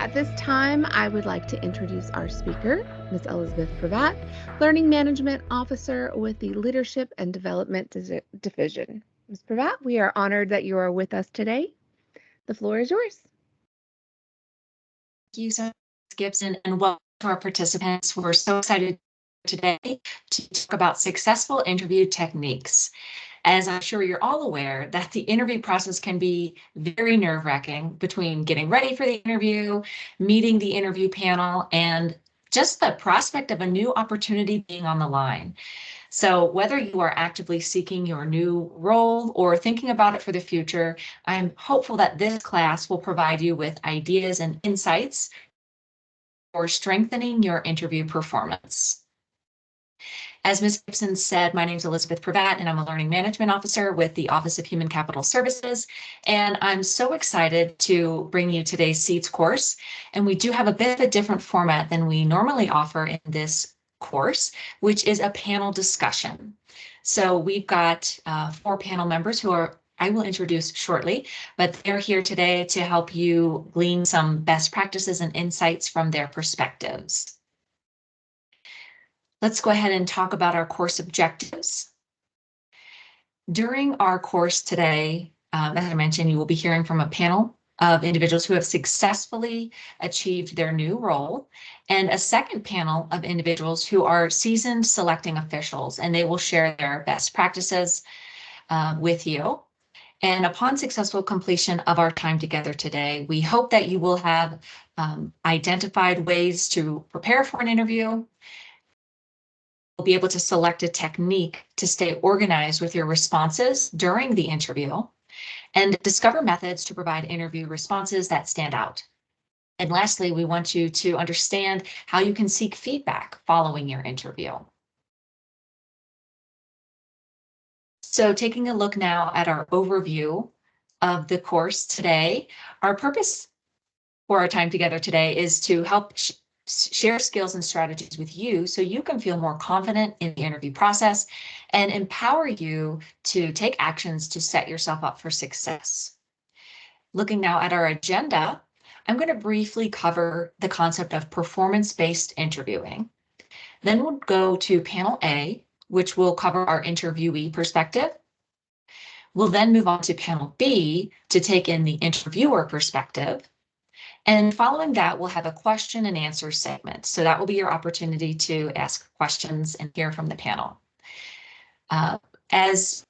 At this time, I would like to introduce our speaker, Ms. Elizabeth Prevatt, Learning Management Officer with the Leadership and Development Division. Ms. Prevatt, we are honored that you are with us today. The floor is yours. Thank you so much, Gibson, and welcome to our participants. We're so excited today to talk about successful interview techniques. As I'm sure you're all aware, that the interview process can be very nerve-wracking between getting ready for the interview, meeting the interview panel, and just the prospect of a new opportunity being on the line. So whether you are actively seeking your new role or thinking about it for the future, I'm hopeful that this class will provide you with ideas and insights for strengthening your interview performance. As Ms. Gibson said, my name is Elizabeth Prevatt, and I'm a Learning Management Officer with the Office of Human Capital Services. And I'm so excited to bring you today's SEADS course. And we do have a bit of a different format than we normally offer in this course, which is a panel discussion. So we've got 4 panel members who I will introduce shortly, but they're here today to help you glean some best practices and insights from their perspectives. Let's go ahead and talk about our course objectives. During our course today, as I mentioned, you will be hearing from a panel of individuals who have successfully achieved their new role, and a second panel of individuals who are seasoned selecting officials, and they will share their best practices with you. And upon successful completion of our time together today, we hope that you will have identified ways to prepare for an interview. You'll be able to select a technique to stay organized with your responses during the interview, and discover methods to provide interview responses that stand out. And lastly, we want you to understand how you can seek feedback following your interview. So taking a look now at our overview of the course today, our purpose for our time together today is to help share skills and strategies with you so you can feel more confident in the interview process and empower you to take actions to set yourself up for success. Looking now at our agenda, I'm going to briefly cover the concept of performance-based interviewing. Then we'll go to panel A, which will cover our interviewee perspective. We'll then move on to panel B to take in the interviewer perspective. And following that, we'll have a question and answer segment. So that will be your opportunity to ask questions and hear from the panel. As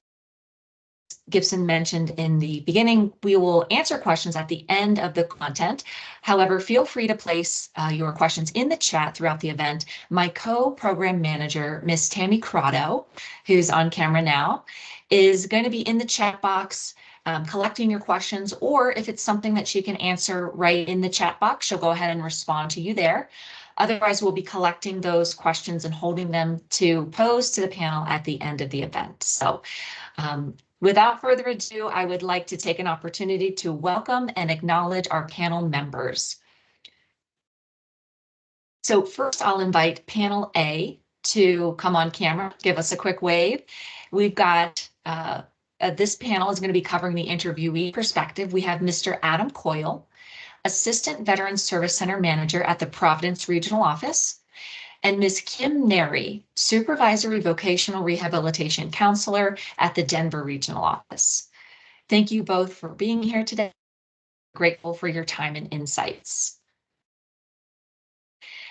Gibson mentioned in the beginning, we will answer questions at the end of the content. However, feel free to place your questions in the chat throughout the event. My co-program manager, Miss Tammy Crotto, who's on camera now, is going to be in the chat box collecting your questions, or if it's something that she can answer right in the chat box, she'll go ahead and respond to you there. Otherwise, we'll be collecting those questions and holding them to pose to the panel at the end of the event. So without further ado, I would like to take an opportunity to welcome and acknowledge our panel members. So first, I'll invite panel A to come on camera, give us a quick wave. We've got this panel is going to be covering the interviewee perspective. We have Mr. Adam Coyle, Assistant Veterans Service Center Manager at the Providence Regional Office, and Ms. Kim Neri, Supervisory Vocational Rehabilitation Counselor at the Denver Regional Office. Thank you both for being here today. Grateful for your time and insights.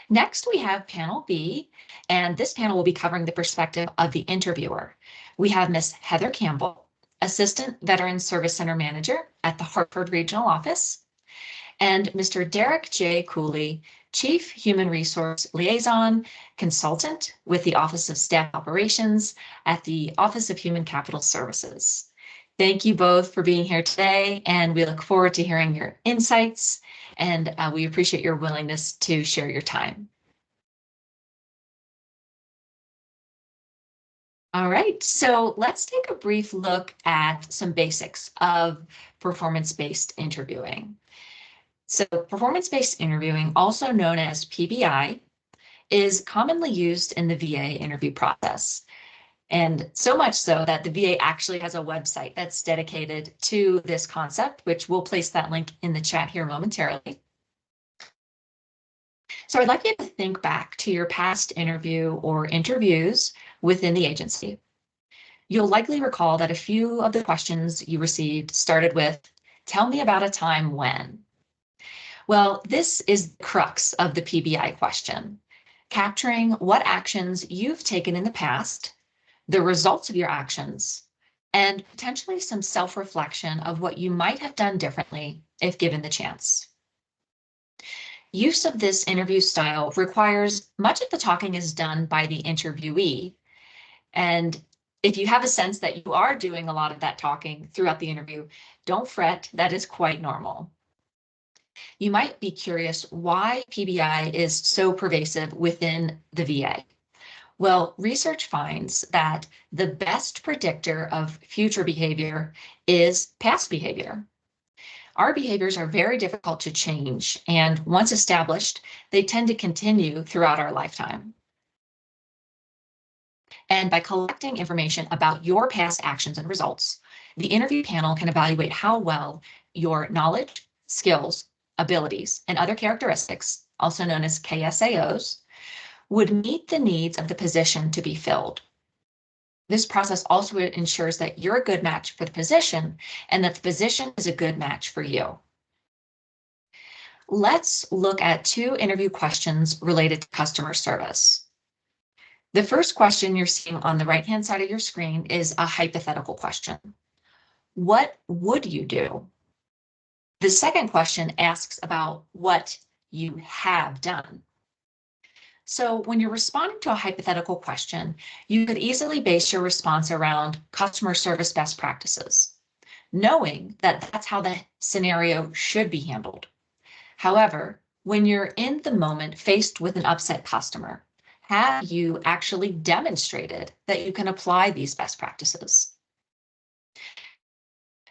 Next, we have panel B, and this panel will be covering the perspective of the interviewer. We have Ms. Heather Campbell, Assistant Veterans Service Center Manager at the Hartford Regional Office, and Mr. Derek J. Cooley, Chief Human Resource Liaison Consultant with the Office of Staff Operations at the Office of Human Capital Services. Thank you both for being here today, and we look forward to hearing your insights, and we appreciate your willingness to share your time. All right, so let's take a brief look at some basics of performance-based interviewing. So performance-based interviewing, also known as PBI, is commonly used in the VA interview process. And so much so that the VA actually has a website that's dedicated to this concept, which we'll place that link in the chat here momentarily. So I'd like you to think back to your past interview or interviews within the agency. You'll likely recall that a few of the questions you received started with, "Tell me about a time when." Well, this is the crux of the PBI question, capturing what actions you've taken in the past, the results of your actions, and potentially some self-reflection of what you might have done differently if given the chance. Use of this interview style requires much of the talking is done by the interviewee. And if you have a sense that you are doing a lot of that talking throughout the interview, don't fret, that is quite normal. You might be curious why PBI is so pervasive within the VA. Well, research finds that the best predictor of future behavior is past behavior. Our behaviors are very difficult to change, and once established, they tend to continue throughout our lifetime. And by collecting information about your past actions and results, the interview panel can evaluate how well your knowledge, skills, abilities, and other characteristics, also known as KSAOs, would meet the needs of the position to be filled. This process also ensures that you're a good match for the position and that the position is a good match for you. Let's look at 2 interview questions related to customer service. The first question you're seeing on the right-hand side of your screen is a hypothetical question. What would you do? The second question asks about what you have done. So when you're responding to a hypothetical question, you could easily base your response around customer service best practices, knowing that that's how the scenario should be handled. However, when you're in the moment faced with an upset customer, have you actually demonstrated that you can apply these best practices?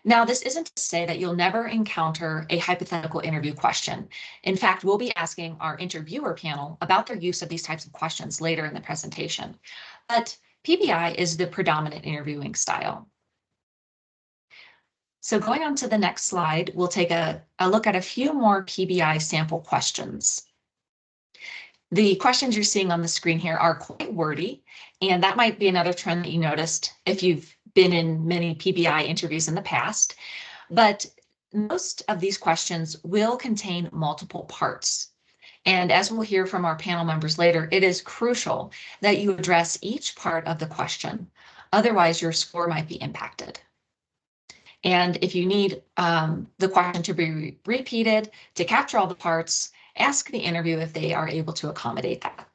Now, this isn't to say that you'll never encounter a hypothetical interview question. In fact, we'll be asking our interviewer panel about their use of these types of questions later in the presentation. But PBI is the predominant interviewing style. So going on to the next slide, we'll take a look at a few more PBI sample questions. The questions you're seeing on the screen here are quite wordy, and that might be another trend that you noticed if you've been in many PBI interviews in the past. But most of these questions will contain multiple parts. And as we'll hear from our panel members later, it is crucial that you address each part of the question. Otherwise, your score might be impacted. And if you need the question to be repeated to capture all the parts, ask the interview if they are able to accommodate that.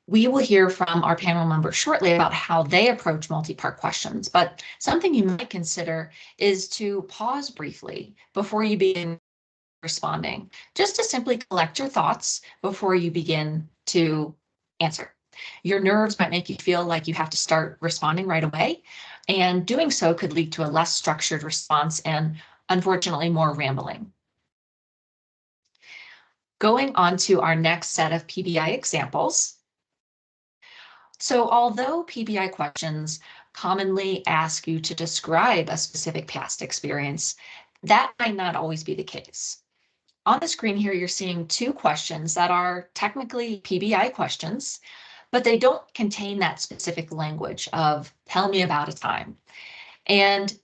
We will hear from our panel members shortly about how they approach multi-part questions, but something you might consider is to pause briefly before you begin responding, just to simply collect your thoughts before you begin to answer. Your nerves might make you feel like you have to start responding right away, and doing so could lead to a less structured response and, unfortunately, more rambling. Going on to our next set of PBI examples. So although PBI questions commonly ask you to describe a specific past experience, that might not always be the case. On the screen here, you're seeing 2 questions that are technically PBI questions, but they don't contain that specific language of "tell me about a time." And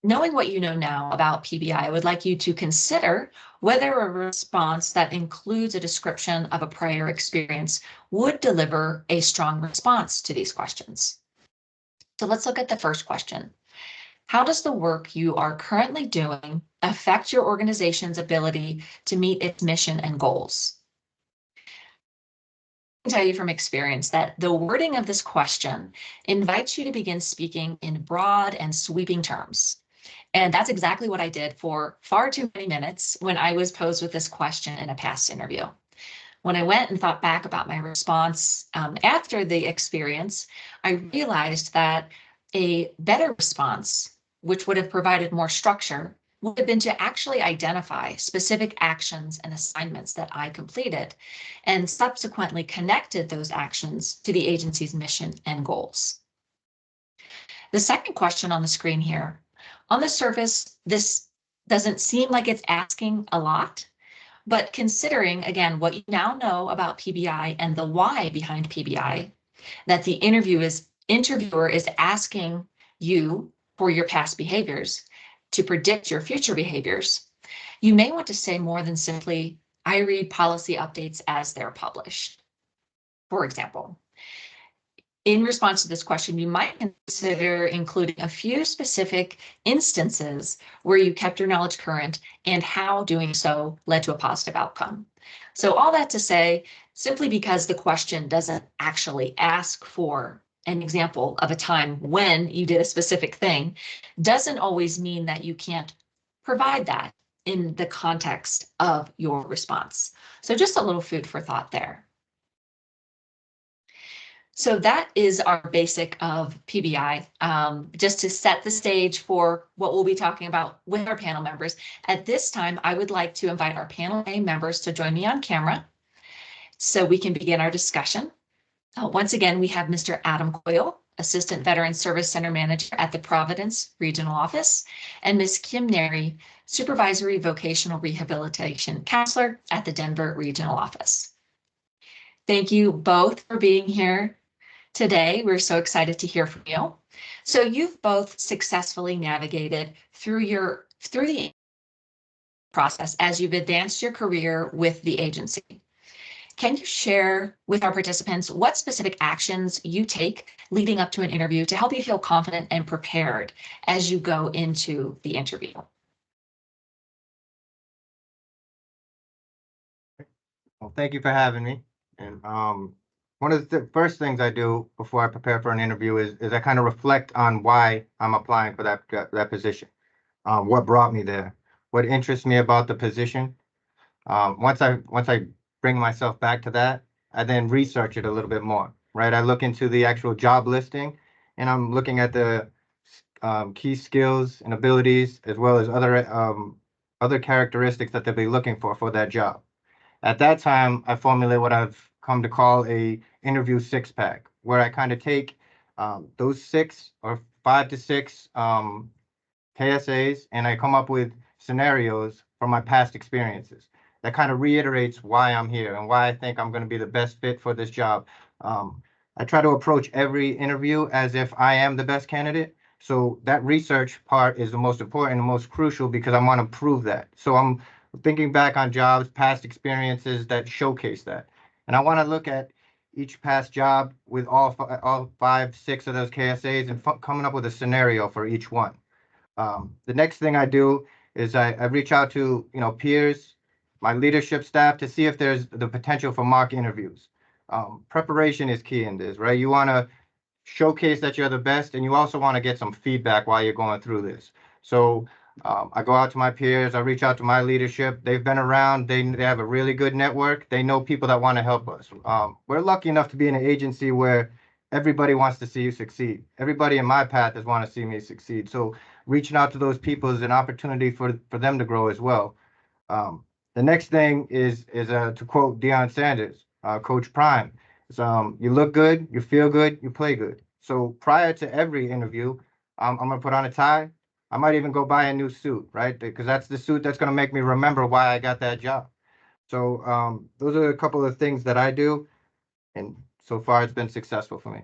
knowing what you know now about PBI, I would like you to consider whether a response that includes a description of a prior experience would deliver a strong response to these questions. So let's look at the first question. How does the work you are currently doing affect your organization's ability to meet its mission and goals? I can tell you from experience that the wording of this question invites you to begin speaking in broad and sweeping terms. And that's exactly what I did for far too many minutes when I was posed with this question in a past interview. When I went and thought back about my response after the experience, I realized that a better response, which would have provided more structure, would have been to actually identify specific actions and assignments that I completed and subsequently connected those actions to the agency's mission and goals. The second question on the screen here, on the surface, this doesn't seem like it's asking a lot, But considering, again, what you now know about PBI and the why behind PBI, that the interviewer is asking you for your past behaviors to predict your future behaviors, you may want to say more than simply, I read policy updates as they're published. For example, in response to this question, you might consider including a few specific instances where you kept your knowledge current and how doing so led to a positive outcome. So all that to say, simply because the question doesn't actually ask for an example of a time when you did a specific thing, doesn't always mean that you can't provide that in the context of your response. So just a little food for thought there. So that is our basic of PBI, just to set the stage for what we'll be talking about with our panel members. At this time, I would like to invite our panel A members to join me on camera so we can begin our discussion. Once again, we have Mr. Adam Coyle, Assistant Veteran Service Center Manager at the Providence Regional Office, and Ms. Kim Neri, Supervisory Vocational Rehabilitation Counselor at the Denver Regional Office. Thank you both for being here today. We're so excited to hear from you. So you've both successfully navigated through the process as you've advanced your career with the agency. Can you share with our participants what specific actions you take leading up to an interview to help you feel confident and prepared as you go into the interview? Well, thank you for having me. And one of the first things I do before I prepare for an interview is I kind of reflect on why I'm applying for that position. What brought me there? What interests me about the position? Once I bring myself back to that, I then research it a little bit more. Right? I look into the actual job listing, and I'm looking at the key skills and abilities as well as other characteristics that they'll be looking for that job. At that time, I formulate what I've come to call a interview six pack, where I kind of take those 6 or 5 to 6 KSAs and I come up with scenarios from my past experiences that kind of reiterates why I'm here and why I think I'm going to be the best fit for this job. I try to approach every interview as if I am the best candidate. So that research part is the most important and most crucial because I want to prove that. So I'm thinking back on jobs, past experiences that showcase that. And I want to look at each past job with all 5, 6 of those KSAs and coming up with a scenario for each one. The next thing I do is I reach out to peers, my leadership staff to see if there's the potential for mock interviews. Preparation is key in this, right? You want to showcase that you're the best, and you also want to get some feedback while you're going through this. So I go out to my peers, I reach out to my leadership. They've been around, they have a really good network. They know people that want to help us. We're lucky enough to be in an agency where everybody wants to see you succeed. Everybody in my path has want to see me succeed. So reaching out to those people is an opportunity for them to grow as well. The next thing is to quote Deion Sanders, Coach Prime. You look good, you feel good, you play good. So prior to every interview, I'm gonna put on a tie. I might even go buy a new suit, right? Because that's the suit that's gonna make me remember why I got that job. So those are a couple of things that I do, and so far it's been successful for me.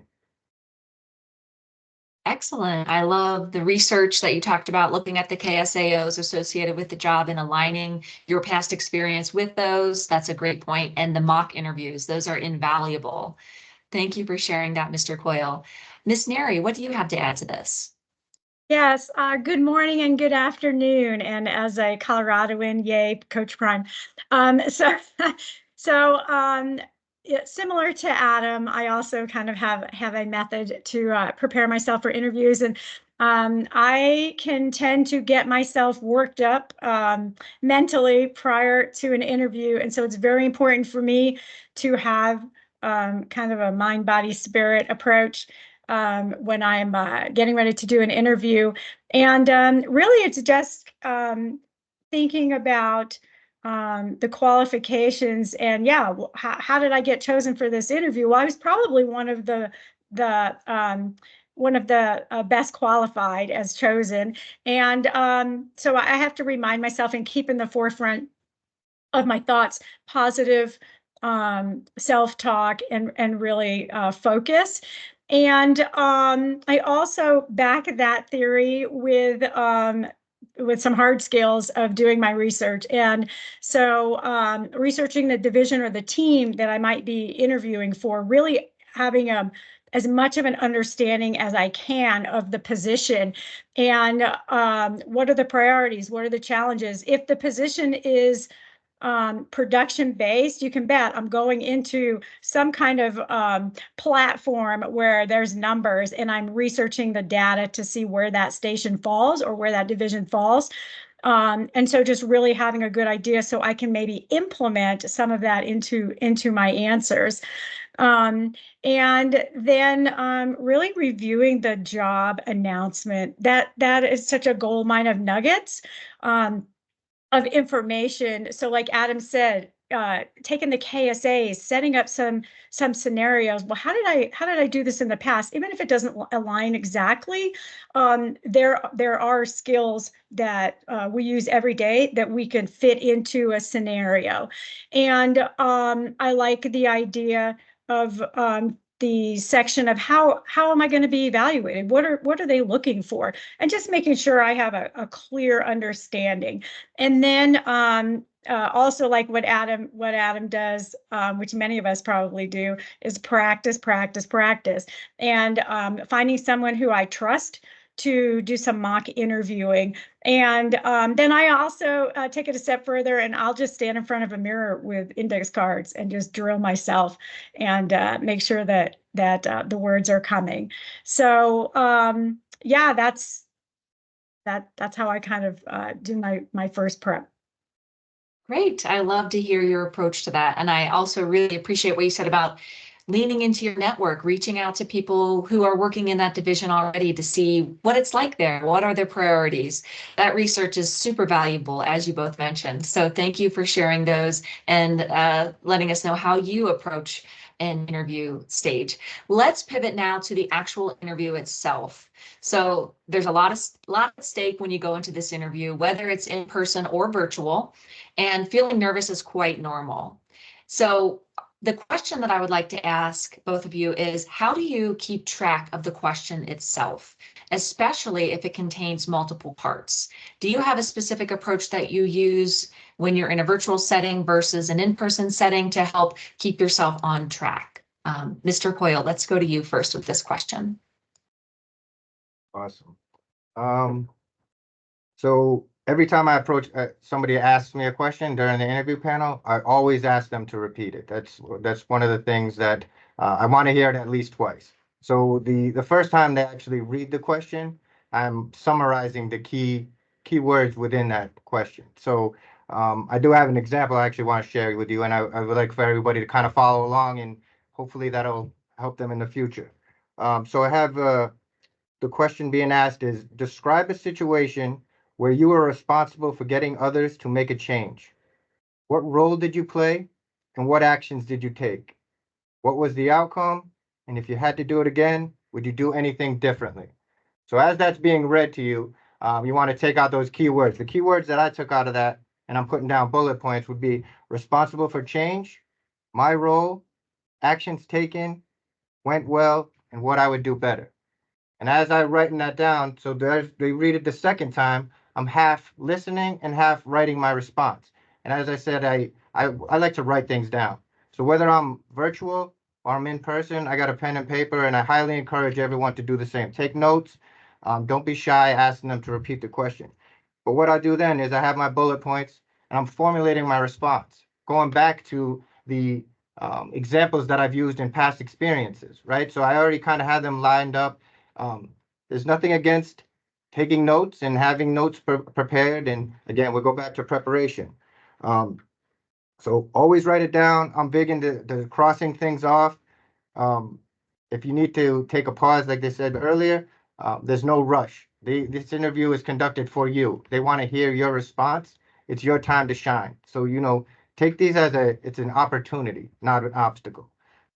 Excellent. I love the research that you talked about, looking at the KSAOs associated with the job and aligning your past experience with those. That's a great point. And the mock interviews, those are invaluable. Thank you for sharing that, Mr. Coyle. Ms. Neri, what do you have to add to this? Yes, good morning and good afternoon. And as a Coloradoan, yay, Coach Prime. Similar to Adam, I also kind of have a method to prepare myself for interviews, and I can tend to get myself worked up mentally prior to an interview, and so it's very important for me to have kind of a mind, body, spirit approach when I'm getting ready to do an interview. And really, it's just thinking about the qualifications and how did I get chosen for this interview? Well, I was probably one of the best qualified as chosen. And so I have to remind myself and keep in the forefront my thoughts, positive self-talk, and really focus. And I also back that theory with some hard skills of doing my research. And so researching the division or the team that I might be interviewing for, really having as much of an understanding as I can of the position, and what are the priorities, what are the challenges. If the position is production based, you can bet I'm going into some kind of platform where there's numbers, and I'm researching the data to see where that station falls or where that division falls. And so just really having a good idea so I can maybe implement some of that into my answers. And then really reviewing the job announcement. That is such a gold mine of nuggets of information. So like Adam said, taking the KSAs, setting up some scenarios. Well, how did I do this in the past? Even if it doesn't align exactly, there are skills that we use every day that we can fit into a scenario. And I like the idea of the section of how am I going to be evaluated? What are they looking for? And just making sure I have a clear understanding. And then also like what Adam does, which many of us probably do, is practice, practice, practice, and finding someone who I trust to do some mock interviewing. And then I also take it a step further, and I'll just stand in front of a mirror with index cards and just drill myself and make sure that the words are coming. So yeah, that's how I kind of do my first prep. Great. I love to hear your approach to that. And I also really appreciate what you said about leaning into your network, reaching out to people who are working in that division already to see what it's like there. What are their priorities? That research is super valuable, as you both mentioned. So thank you for sharing those and letting us know how you approach an interview stage. Let's pivot now to the actual interview itself. So there's a lot at stake when you go into this interview, whether it's in person or virtual, and feeling nervous is quite normal. So the question that I would like to ask both of you is, how do you keep track of the question itself, especially if it contains multiple parts? Do you have a specific approach that you use when you're in a virtual setting versus an in-person setting to help keep yourself on track? Mr. Coyle, let's go to you first with this question. Awesome. So every time I approach somebody asks me a question during the interview panel, I always ask them to repeat it. That's one of the things that I want to hear it at least twice. So the first time they actually read the question, I'm summarizing the key words within that question. So I do have an example I actually want to share with you, and I would like for everybody to kind of follow along, and hopefully that'll help them in the future. So I have the question being asked is, describe a situation where you were responsible for getting others to make a change. What role did you play, and what actions did you take? What was the outcome? And if you had to do it again, would you do anything differently? So as that's being read to you, you want to take out those keywords. The keywords that I took out of that, and I'm putting down bullet points, would be responsible for change, my role, actions taken, went well, and what I would do better. And as I'm writing that down, so they read it the second time, I'm half listening and half writing my response. And as I said, I like to write things down. So whether I'm virtual or I'm in person, I got a pen and paper, and I highly encourage everyone to do the same. Take notes. Don't be shy asking them to repeat the question. But what I do then is I have my bullet points, and I'm formulating my response, going back to the examples that I've used in past experiences, right? So I already kind of had them lined up. There's nothing against taking notes and having notes prepared. And again, we'll go back to preparation. So always write it down. I'm big into the crossing things off. If you need to take a pause, like they said earlier, there's no rush. This interview is conducted for you. They want to hear your response. It's your time to shine. So, take these as it's an opportunity, not an obstacle.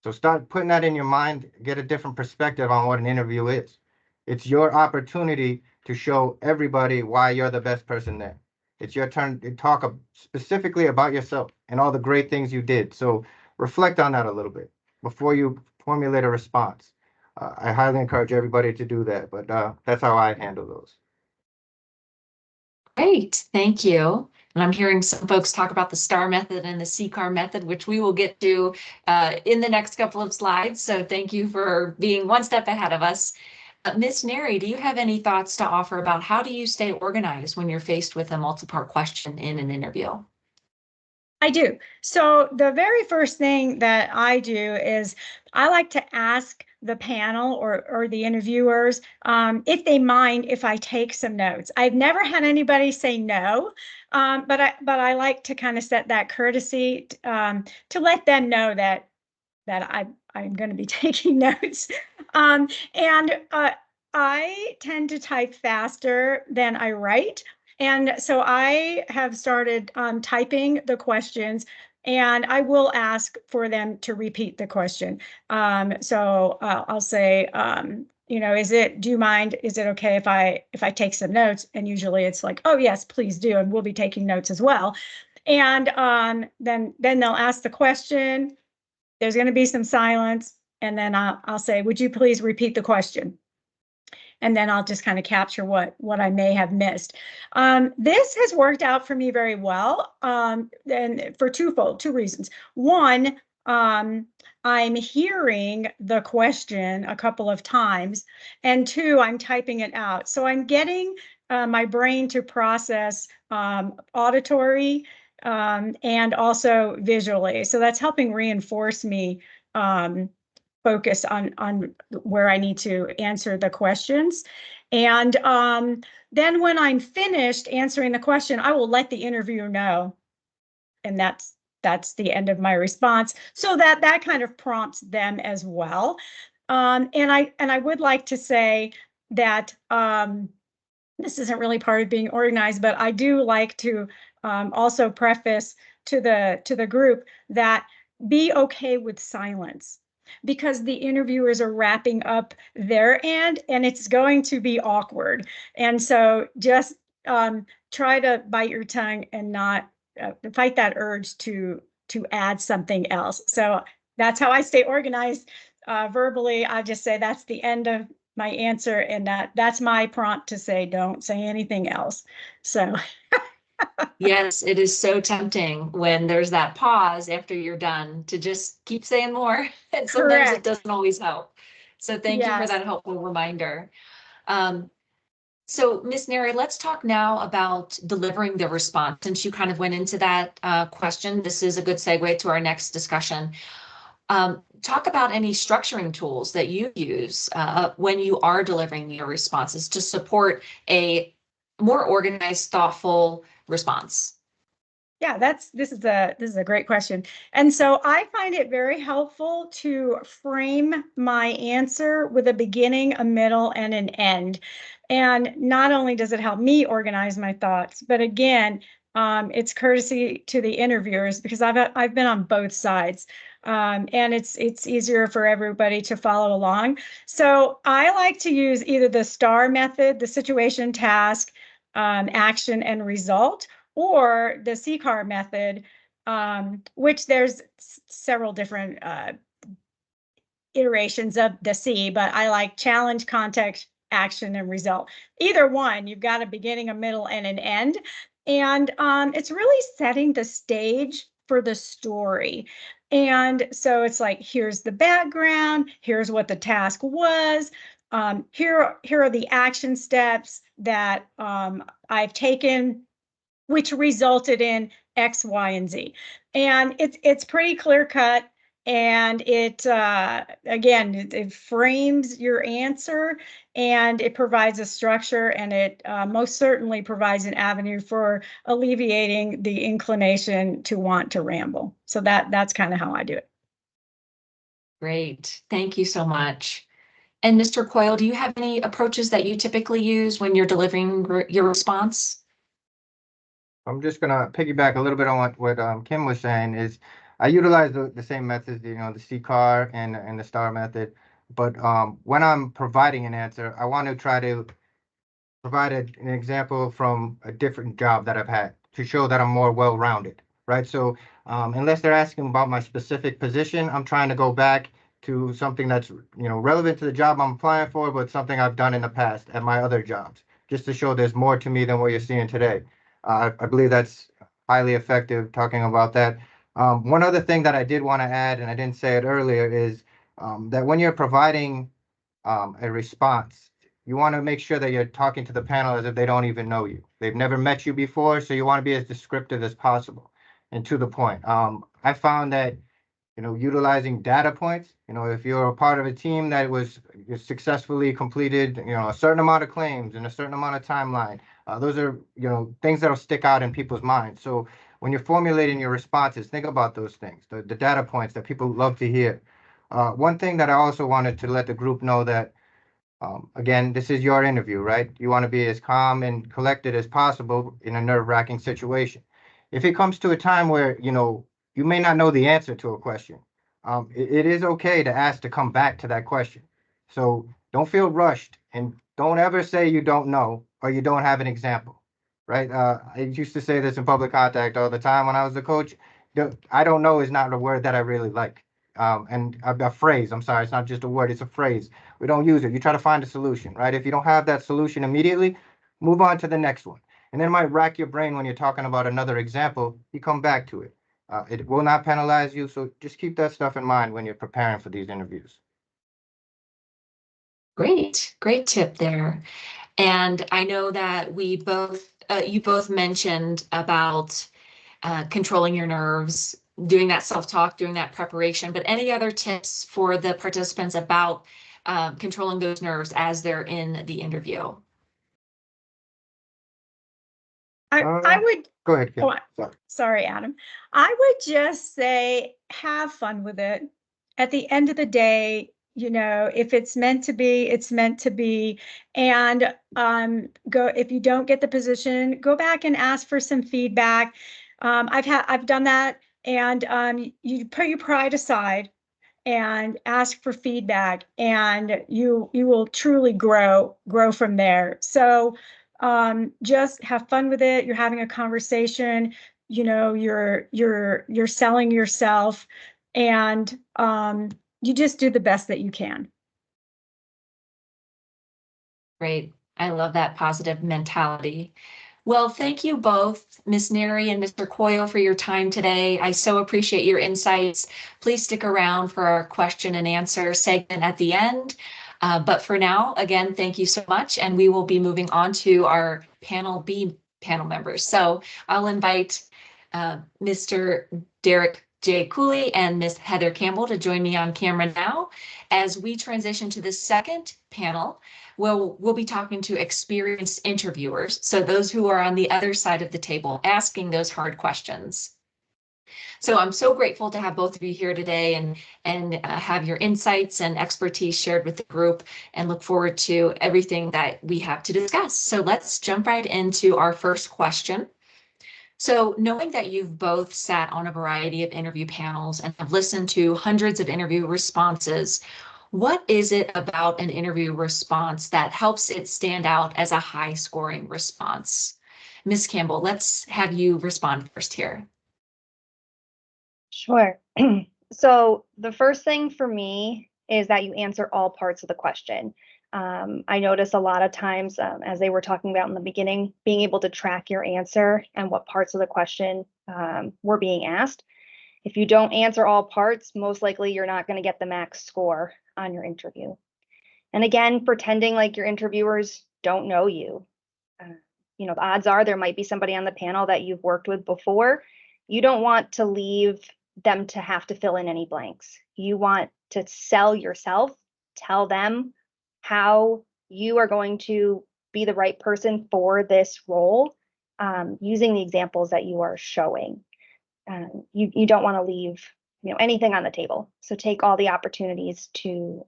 So start putting that in your mind, get a different perspective on what an interview is. It's your opportunity to show everybody why you're the best person there. It's your turn to talk specifically about yourself and all the great things you did. So reflect on that a little bit before you formulate a response. I highly encourage everybody to do that, but that's how I handle those. Great, thank you. And I'm hearing some folks talk about the STAR method and the CCAR method, which we will get to in the next couple of slides. So thank you for being one step ahead of us. Ms. Neri, do you have any thoughts to offer about how do you stay organized when you're faced with a multi-part question in an interview? I do. So the very first thing that I do is I like to ask the panel or the interviewers if they mind if I take some notes. I've never had anybody say no, but I like to kind of set that courtesy to let them know that I'm going to be taking notes. And I tend to type faster than I write. And so I have started typing the questions, and I will ask for them to repeat the question. So I'll say, do you mind, is it okay if I take some notes? And usually it's like, oh yes, please do. And we'll be taking notes as well. And then they'll ask the question. There's going to be some silence, and then I'll say, would you please repeat the question? And then I'll just kind of capture what I may have missed. This has worked out for me very well, and for two reasons. One, I'm hearing the question a couple of times, and two, I'm typing it out. So I'm getting my brain to process auditory and also visually. So that's helping reinforce me focus on where I need to answer the questions. And then when I'm finished answering the question, I will let the interviewer know. And that's the end of my response. So that kind of prompts them as well. And I would like to say that this isn't really part of being organized, but I do like to also preface to the group that be okay with silence, because the interviewers are wrapping up their end and it's going to be awkward. And so just try to bite your tongue and not fight that urge to add something else. So that's how I stay organized verbally. I just say that's the end of my answer, and that's my prompt to say, don't say anything else. So yes, it is so tempting when there's that pause after you're done to just keep saying more. And sometimes it doesn't always help. So thank you for that helpful reminder. So Ms. Neri, let's talk now about delivering the response. Since you kind of went into that question, this is a good segue to our next discussion. Talk about any structuring tools that you use when you are delivering your responses to support a more organized, thoughtful response. Yeah, this is a great question. And so I find it very helpful to frame my answer with a beginning, a middle, and an end. And not only does it help me organize my thoughts, but again, it's courtesy to the interviewers, because I've been on both sides. And it's easier for everybody to follow along. So I like to use either the STAR method, the situation, task, action, and result, or the CCAR method, which there's several different iterations of the C, but I like challenge, context, action, and result. Either one, you've got a beginning, a middle, and an end. And it's really setting the stage for the story. And so it's like, here's the background, here's what the task was, here are the action steps that I've taken, which resulted in X, Y, and Z. And it's pretty clear cut. And it, again, it frames your answer, and it provides a structure, and it most certainly provides an avenue for alleviating the inclination to want to ramble. So that's kind of how I do it. Great. Thank you so much. And Mr. Coyle, do you have any approaches that you typically use when you're delivering your response? I'm just gonna piggyback a little bit on what Kim was saying. Is I utilize the same methods, the CCAR and the STAR method, but when I'm providing an answer, I want to try to provide an example from a different job that I've had to show that I'm more well-rounded, right? So unless they're asking about my specific position, I'm trying to go back to something that's relevant to the job I'm applying for, but something I've done in the past at my other jobs, just to show there's more to me than what you're seeing today. I believe that's highly effective talking about that. One other thing that I did want to add, and I didn't say it earlier, is that when you're providing a response, you want to make sure that you're talking to the panel as if they don't even know you. They've never met you before, so you want to be as descriptive as possible and to the point. I found that utilizing data points, if you're a part of a team that was successfully completed, a certain amount of claims in a certain amount of timeline, those are, things that'll stick out in people's minds. So when you're formulating your responses, think about those things, the data points that people love to hear. One thing that I also wanted to let the group know that, again, this is your interview, right? You want to be as calm and collected as possible in a nerve-wracking situation. If it comes to a time where, you may not know the answer to a question, it is okay to ask to come back to that question. So don't feel rushed and don't ever say you don't know or you don't have an example, right? I used to say this in public contact all the time when I was a coach. I don't know is not a word that I really like. And a phrase, I'm sorry, it's not just a word, it's a phrase. We don't use it. You try to find a solution, right? If you don't have that solution immediately, move on to the next one. And then it might rack your brain when you're talking about another example. You come back to it. It will not penalize you. So just keep that stuff in mind when you're preparing for these interviews. Great tip there. And I know that you both mentioned about controlling your nerves, doing that self-talk, doing that preparation, but any other tips for the participants about controlling those nerves as they're in the interview? I would Go ahead, Kim. sorry, Adam. I would just say have fun with it. At the end of the day, if it's meant to be, it's meant to be. And if you don't get the position, go back and ask for some feedback. I've done that, and you put your pride aside and ask for feedback, and you will truly grow from there. So just have fun with it. You're having a conversation, you're selling yourself, and you just do the best that you can. Great. I love that positive mentality. Well, thank you both, Ms. Neri and Mr. Coyle, for your time today. I so appreciate your insights. Please stick around for our question and answer segment at the end. But for now, again, thank you so much. And we will be moving on to our panel B panel members. So I'll invite Mr. Derek J. Cooley and Ms. Heather Campbell to join me on camera now. As we transition to the second panel, we'll be talking to experienced interviewers, so those who are on the other side of the table asking those hard questions. So I'm so grateful to have both of you here today and have your insights and expertise shared with the group, and look forward to everything that we have to discuss. So let's jump right into our first question. So knowing that you've both sat on a variety of interview panels and have listened to hundreds of interview responses, what is it about an interview response that helps it stand out as a high-scoring response? Ms. Campbell, let's have you respond first here. Sure. So the first thing for me is that you answer all parts of the question. I noticed a lot of times, as they were talking about in the beginning, being able to track your answer and what parts of the question were being asked. If you don't answer all parts, most likely you're not going to get the max score on your interview. And again, pretending like your interviewers don't know you. The odds are there might be somebody on the panel that you've worked with before. You don't want to leave them to have to fill in any blanks. You want to sell yourself, tell them how you are going to be the right person for this role, using the examples that you are showing. You don't want to leave anything on the table. So take all the opportunities to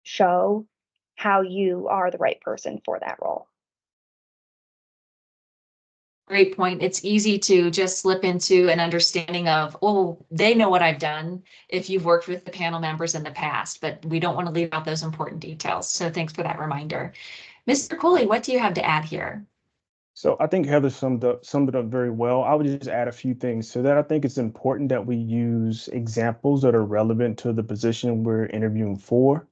show how you are the right person for that role. Great point. It's easy to just slip into an understanding of, oh, they know what I've done if you've worked with the panel members in the past, but we don't want to leave out those important details. So thanks for that reminder. Mr. Cooley, what do you have to add here? So I think Heather summed it up very well. I would just add a few things to that. I think it's important that we use examples that are relevant to the position we're interviewing for.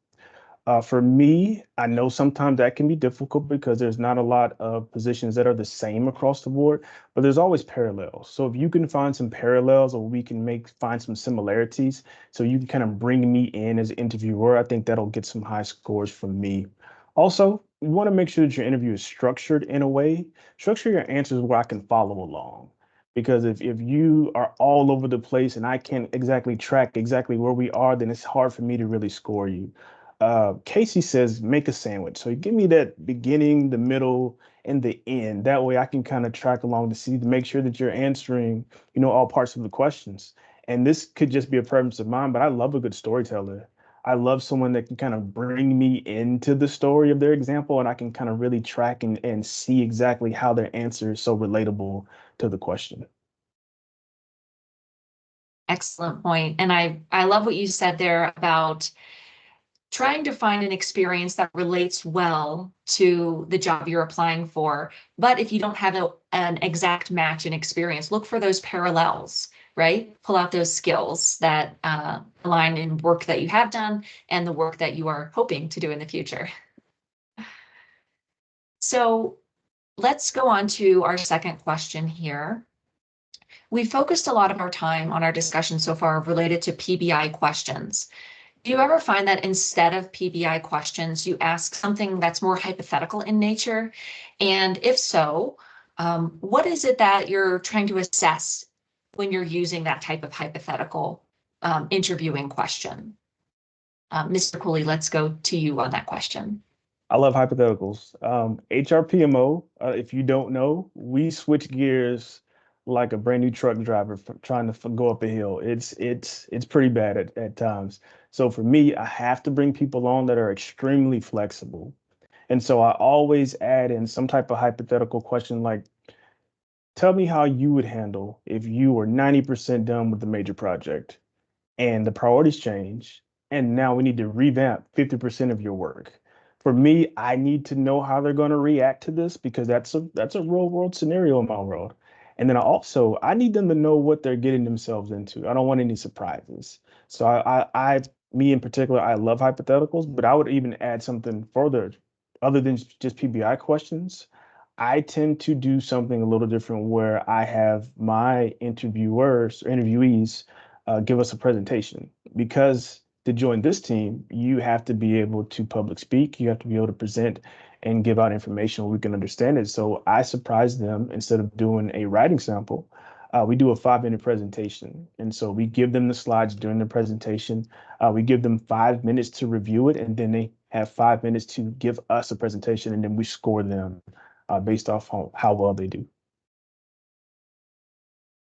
For me, I know sometimes that can be difficult because there's not a lot of positions that are the same across the board, but there's always parallels. So if you can find some parallels or we can find some similarities, so you can kind of bring me in as an interviewer, I think that'll get some high scores from me. Also, you want to make sure that your interview is structured in a way. Structure your answers where I can follow along. Because if you are all over the place and I can't exactly track exactly where we are, then it's hard for me to really score you. Casey says, make a sandwich. So you give me that beginning, the middle, and the end. That way I can kind of track along to make sure that you're answering, all parts of the questions. And this could just be a preference of mine, but I love a good storyteller. I love someone that can kind of bring me into the story of their example, and I can kind of really track and see exactly how their answer is so relatable to the question. Excellent point. And I love what you said there about trying to find an experience that relates well to the job you're applying for. But if you don't have an exact match in experience, look for those parallels, right? Pull out those skills that align in work that you have done and the work that you are hoping to do in the future. So let's go on to our second question here. We focused a lot of our time on our discussion so far related to PBI questions. Do you ever find that instead of PBI questions, you ask something that's more hypothetical in nature? And if so, what is it that you're trying to assess when you're using that type of hypothetical interviewing question? Mr. Cooley, let's go to you on that question. I love hypotheticals. HR PMO, if you don't know, we switch gears like a brand new truck driver trying to go up a hill. It's pretty bad at times. So for me, I have to bring people on that are extremely flexible. And so I always add in some type of hypothetical question like, tell me how you would handle if you were 90% done with the major project and the priorities change, and now we need to revamp 50% of your work. For me, I need to know how they're going to react to this because that's a real world scenario in my world. And then I need them to know what they're getting themselves into. I don't want any surprises. So me in particular, I love hypotheticals, but I would even add something further other than just PBI questions. I tend to do something a little different where I have my interviewees give us a presentation because to join this team, you have to be able to public speak, you have to be able to present and give out information where we can understand it. So I surprise them instead of doing a writing sample. We do a 5-minute presentation. And so we give them the slides during the presentation. We give them 5 minutes to review it, and then they have 5 minutes to give us a presentation, and then we score them based off how well they do.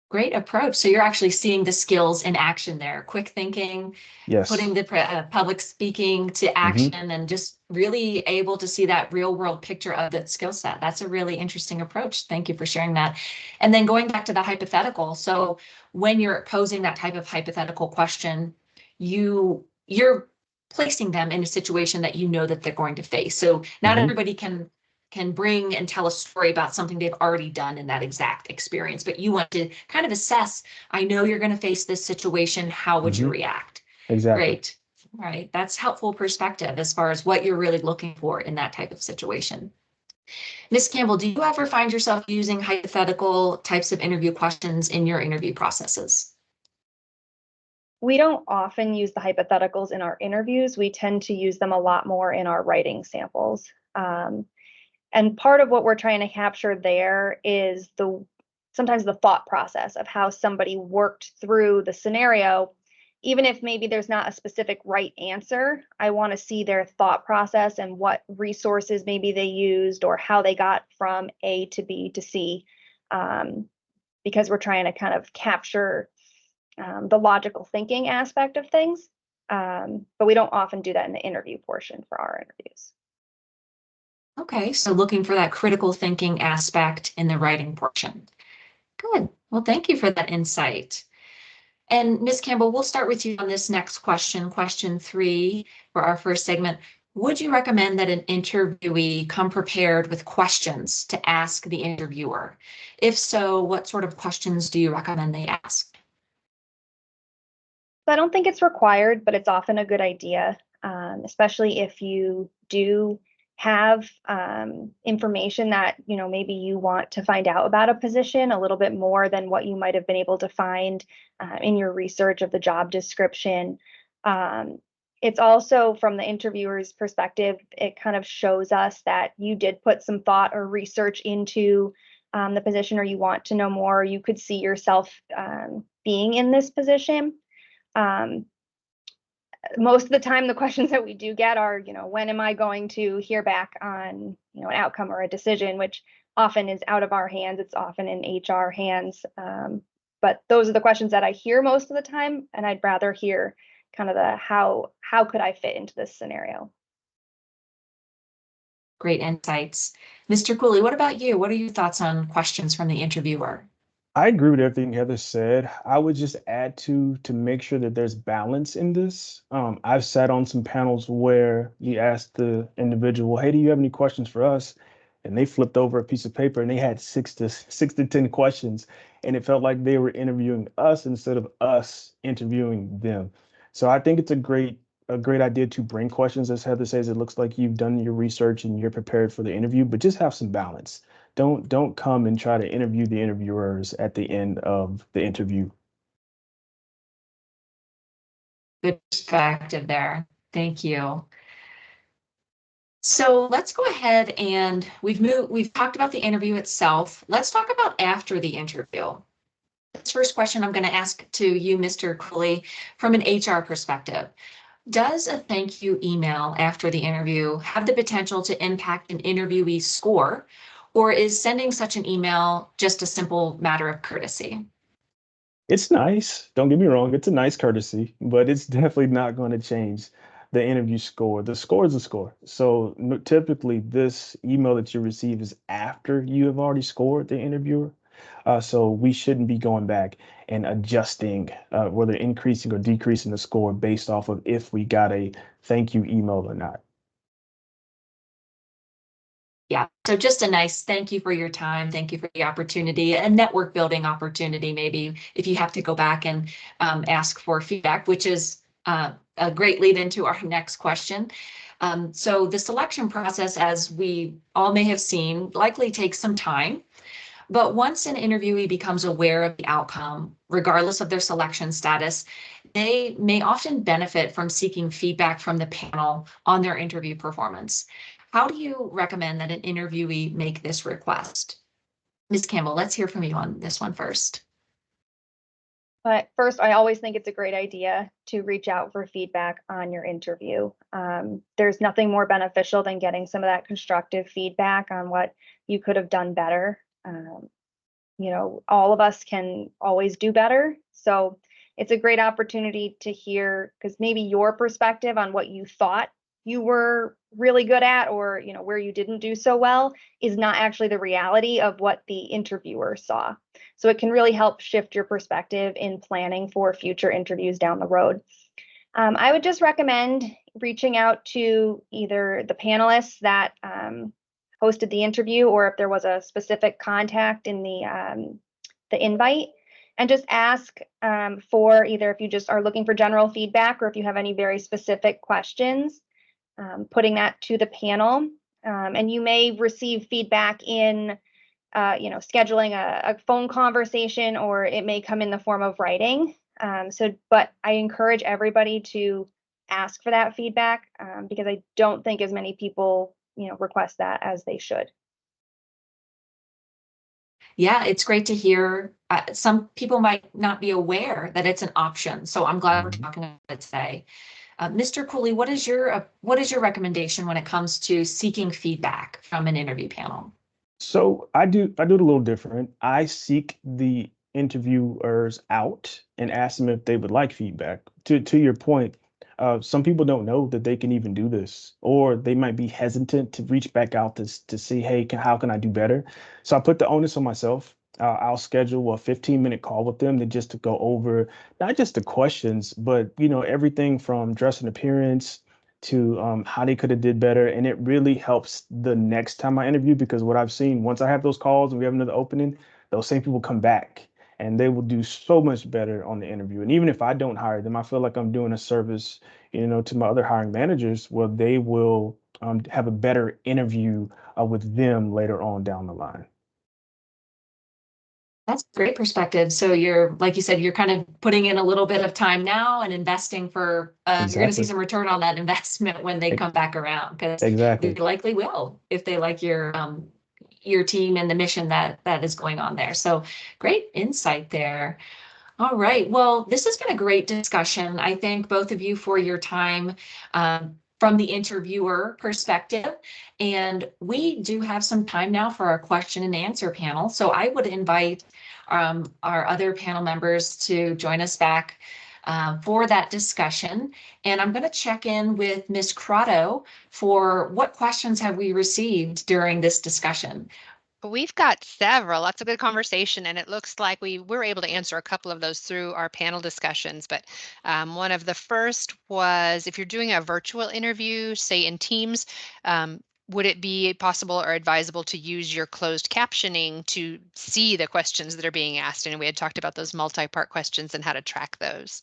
Great approach. So you're actually seeing the skills in action there. Quick thinking, Yes. putting the public speaking to action, and just really able to see that real world picture of the skill set. That's a really interesting approach. Thank you for sharing that. And then going back to the hypothetical. So when you're posing that type of hypothetical question, you're placing them in a situation that you know that they're going to face. So not everybody can bring and tell a story about something they've already done in that exact experience, but you want to kind of assess, I know you're going to face this situation. How would you react? Exactly. Great. All right. That's helpful perspective as far as what you're really looking for in that type of situation. Ms. Campbell, do you ever find yourself using hypothetical types of interview questions in your interview processes? We don't often use the hypotheticals in our interviews. We tend to use them a lot more in our writing samples. And part of what we're trying to capture there is sometimes the thought process of how somebody worked through the scenario. Even if maybe there's not a specific right answer, I want to see their thought process and what resources maybe they used or how they got from A to B to C, because we're trying to kind of capture the logical thinking aspect of things. But we don't often do that in the interview portion for our interviews. Okay, so looking for that critical thinking aspect in the writing portion. Good. Well, thank you for that insight. And Ms. Campbell, we'll start with you on this next question, question 3 for our first segment. would you recommend that an interviewee come prepared with questions to ask the interviewer? If so, what sort of questions do you recommend they ask? I don't think it's required, but it's often a good idea, especially if you do have information that, maybe you want to find out about a position a little bit more than what you might have been able to find in your research of the job description. It's also, from the interviewer's perspective, it kind of shows us that you did put some thought or research into the position, or you want to know more, or you could see yourself being in this position. Most of the time, the questions that we do get are, when am I going to hear back on, an outcome or a decision, which often is out of our hands. It's often in HR hands. But those are the questions that I hear most of the time, and I'd rather hear kind of the how could I fit into this scenario? Great insights. Mr. Cooley, what about you? What are your thoughts on questions from the interviewer? I agree with everything Heather said. I would just add to make sure that there's balance in this. I've sat on some panels where you ask the individual, "Hey, do you have any questions for us?" And they flipped over a piece of paper and they had six to 10 questions, and it felt like they were interviewing us instead of us interviewing them. So I think it's a great idea to bring questions. As Heather says, it looks like you've done your research and you're prepared for the interview, but just have some balance. Don't come and try to interview the interviewers at the end of the interview. Good perspective there. Thank you. So let's go ahead and we've talked about the interview itself. Let's talk about after the interview. This first question I'm going to ask to you, Mr. Cooley, from an HR perspective. Does a thank you email after the interview have the potential to impact an interviewee's score, or is sending such an email just a simple matter of courtesy? It's nice. Don't get me wrong. It's a nice courtesy, but it's definitely not going to change the interview score. The score is a score. So typically, this email that you receive is after you have already scored the interviewer. So we shouldn't be going back and adjusting whether increasing or decreasing the score based off of if we got a thank you email or not. Yeah, so just a nice thank you for your time. Thank you for the opportunity, a network building opportunity, maybe if you have to go back and ask for feedback, which is a great lead into our next question. So the selection process, as we all may have seen, likely takes some time. But once an interviewee becomes aware of the outcome, regardless of their selection status, they may often benefit from seeking feedback from the panel on their interview performance. How do you recommend that an interviewee make this request? Ms. Campbell, let's hear from you on this one first. But first, I always think it's a great idea to reach out for feedback on your interview. There's nothing more beneficial than getting some of that constructive feedback on what you could have done better. All of us can always do better. So it's a great opportunity to hear, because maybe your perspective on what you thought you were really good at, or where you didn't do so well, is not actually the reality of what the interviewer saw. So it can really help shift your perspective in planning for future interviews down the road. I would just recommend reaching out to either the panelists that hosted the interview, or if there was a specific contact in the invite, and just ask for either, if you just are looking for general feedback, or if you have any very specific questions, putting that to the panel. And you may receive feedback in scheduling a phone conversation, or it may come in the form of writing. But I encourage everybody to ask for that feedback, because I don't think as many people request that as they should. Yeah, it's great to hear. Some people might not be aware that it's an option, so I'm glad we're talking about it today. Mr. Cooley, what is your recommendation when it comes to seeking feedback from an interview panel? So I do it a little different. I seek the interviewers out and ask them if they would like feedback. To your point, some people don't know that they can even do this, or they might be hesitant to reach back out to see, hey, how can I do better? So I put the onus on myself. I'll schedule a 15-minute call with them just to go over not just the questions, but everything from dress and appearance to how they could have did better. And it really helps the next time I interview, because what I've seen, once I have those calls and we have another opening, those same people come back and they will do so much better on the interview. And even if I don't hire them, I feel like I'm doing a service, to my other hiring managers, where they will have a better interview with them later on down the line. That's a great perspective. So you're, like you said, you're kind of putting in a little bit of time now and investing for, you're going to see Exactly. some return on that investment when they E- come back around, because they Exactly. likely will if they like your team and the mission that is going on there. So great insight there. All right. Well, this has been a great discussion. I thank both of you for your time from the interviewer perspective. And we do have some time now for our question and answer panel. So I would invite our other panel members to join us back for that discussion. And I'm going to check in with Ms. Crotto for what questions have we received during this discussion. We've got several, lots of good conversation, and it looks like we were able to answer a couple of those through our panel discussions. But one of the first was, if you're doing a virtual interview, say in Teams, would it be possible or advisable to use your closed captioning to see the questions that are being asked? And we had talked about those multi-part questions and how to track those.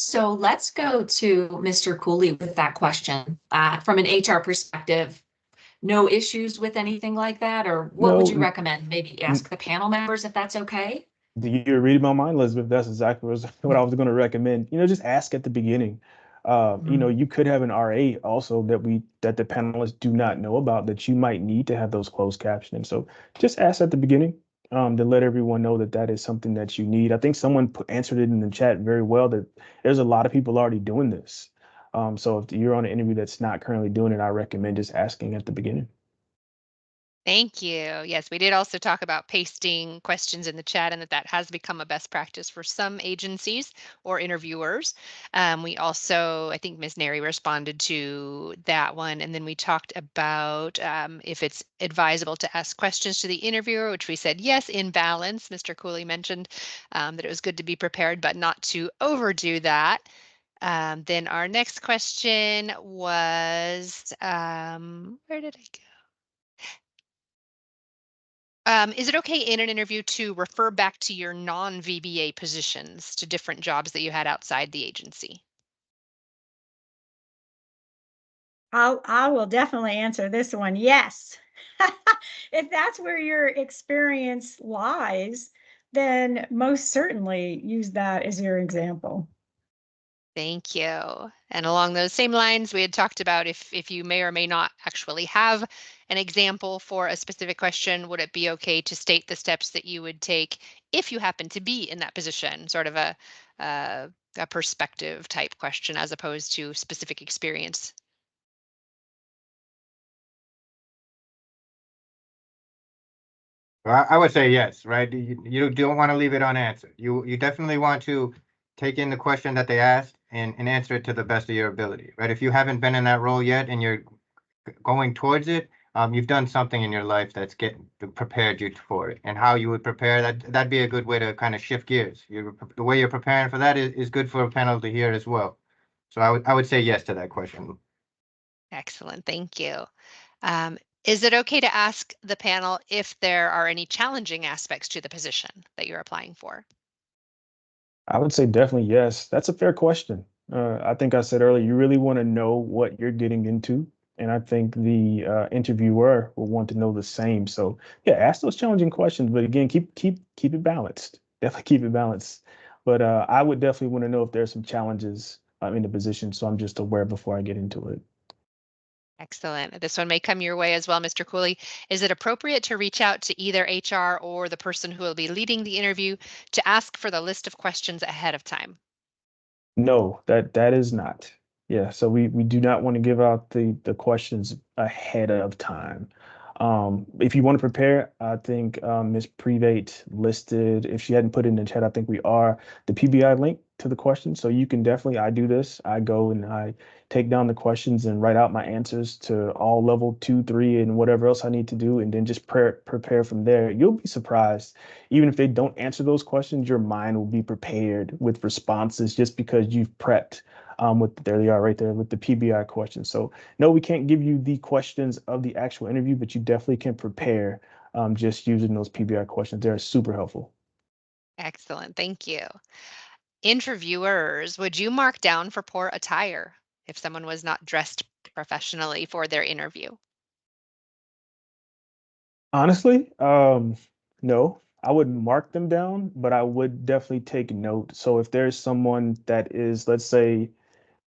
So let's go to Mr. Cooley with that question. From an HR perspective, no issues with anything like that? Or what would you recommend? Maybe ask the panel members if that's okay? You're reading my mind, Elizabeth. That's exactly what I was going to recommend. Just ask at the beginning. You could have an RA also that the panelists do not know about, that you might need to have those closed captioning. So just ask at the beginning to let everyone know that is something that you need. I think someone answered it in the chat very well, that there's a lot of people already doing this. So if you're on an interview that's not currently doing it, I recommend just asking at the beginning. Thank you. Yes, we did also talk about pasting questions in the chat, and that has become a best practice for some agencies or interviewers. We also, I think Ms. Neri responded to that one. And then we talked about if it's advisable to ask questions to the interviewer, which we said, yes, in balance. Mr. Cooley mentioned that it was good to be prepared, but not to overdo that. Then our next question was, where did I go? Is it okay in an interview to refer back to your non-VBA positions, to different jobs that you had outside the agency? I will definitely answer this one. Yes. If that's where your experience lies, then most certainly use that as your example. Thank you. And along those same lines, we had talked about if you may or may not actually have an example for a specific question, would it be okay to state the steps that you would take if you happen to be in that position, sort of a perspective type question as opposed to specific experience? I would say yes, right? You don't want to leave it unanswered. You definitely want to take in the question that they asked and answer it to the best of your ability, right? If you haven't been in that role yet and you're going towards it, you've done something in your life that's prepared you for it. And how you would prepare that'd be a good way to kind of shift gears. The way you're preparing for that is good for a panel to hear as well. So I would say yes to that question. Excellent, thank you. Is it okay to ask the panel if there are any challenging aspects to the position that you're applying for? I would say definitely yes. That's a fair question. I think I said earlier, you really want to know what you're getting into. And I think the interviewer will want to know the same. So yeah, ask those challenging questions, but again, keep it balanced. Definitely keep it balanced. But I would definitely want to know if there's some challenges in the position, so I'm just aware before I get into it. Excellent. This one may come your way as well, Mr. Cooley. Is it appropriate to reach out to either HR or the person who will be leading the interview to ask for the list of questions ahead of time? No, that is not. Yeah, so we do not want to give out the questions ahead of time. If you want to prepare, I think Ms. Prevatt listed, if she hadn't put it in the chat, I think we are, the PBI link to the question. So you can definitely, I do this. I go and I take down the questions and write out my answers to all level 2, 3, and whatever else I need to do, and then just prepare from there. You'll be surprised. Even if they don't answer those questions, your mind will be prepared with responses just because you've prepped there they are right there with the PBI questions. So no, we can't give you the questions of the actual interview, but you definitely can prepare just using those PBI questions. They're super helpful. Excellent. Thank you. Interviewers, would you mark down for poor attire if someone was not dressed professionally for their interview? Honestly, no, I wouldn't mark them down, but I would definitely take note. So if there's someone that is, let's say,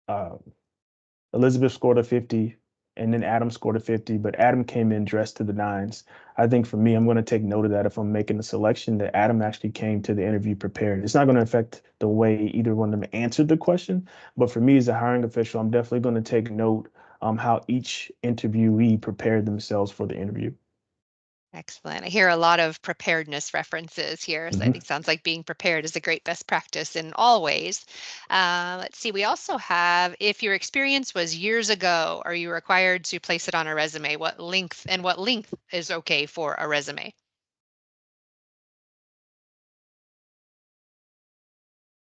uh, Elizabeth scored a 50 and then Adam scored a 50, but Adam came in dressed to the nines. I think for me, I'm going to take note of that if I'm making a selection that Adam actually came to the interview prepared. It's not going to affect the way either one of them answered the question, but for me as a hiring official, I'm definitely going to take note how each interviewee prepared themselves for the interview. Excellent. I hear a lot of preparedness references here. So I think sounds like being prepared is a great best practice in all ways. Let's see. We also have, if your experience was years ago, are you required to place it on a resume? What length is okay for a resume?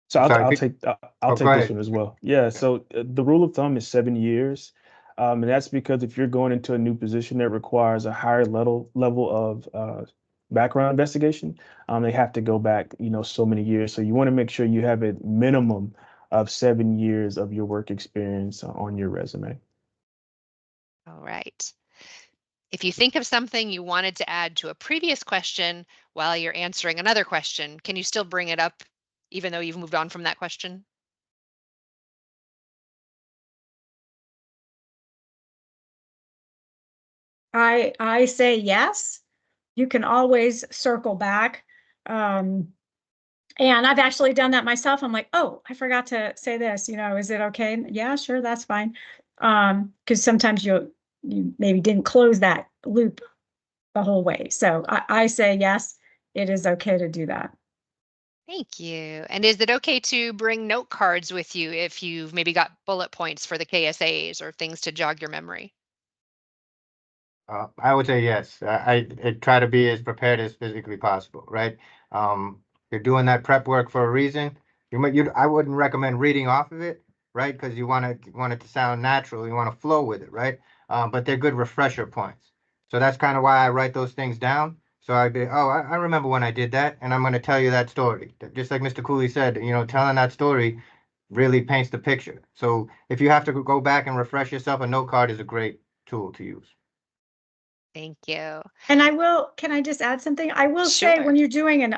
So I'm sorry, I'll could, take oh, go this ahead. one as well. Yeah. So the rule of thumb is 7 years, and that's because if you're going into a new position that requires a higher level of background investigation, they have to go back, so many years. So you want to make sure you have a minimum of 7 years of your work experience on your resume. All right. If you think of something you wanted to add to a previous question while you're answering another question, can you still bring it up even though you've moved on from that question? I say yes. You can always circle back. And I've actually done that myself. I'm like, oh, I forgot to say this, is it okay? Yeah, sure, that's fine. Because sometimes you maybe didn't close that loop the whole way. So I say yes, it is okay to do that. Thank you. And is it okay to bring note cards with you if you've maybe got bullet points for the KSAs or things to jog your memory? I would say yes. I try to be as prepared as physically possible, right? You're doing that prep work for a reason. I wouldn't recommend reading off of it, right? Because you want it to sound natural. You want to flow with it, right? But they're good refresher points. So that's kind of why I write those things down. So I'd be, oh, I remember when I did that, and I'm going to tell you that story. Just like Mr. Cooley said, telling that story really paints the picture. So if you have to go back and refresh yourself, a note card is a great tool to use. Thank you. And can I just add something? I will say Sure. when you're doing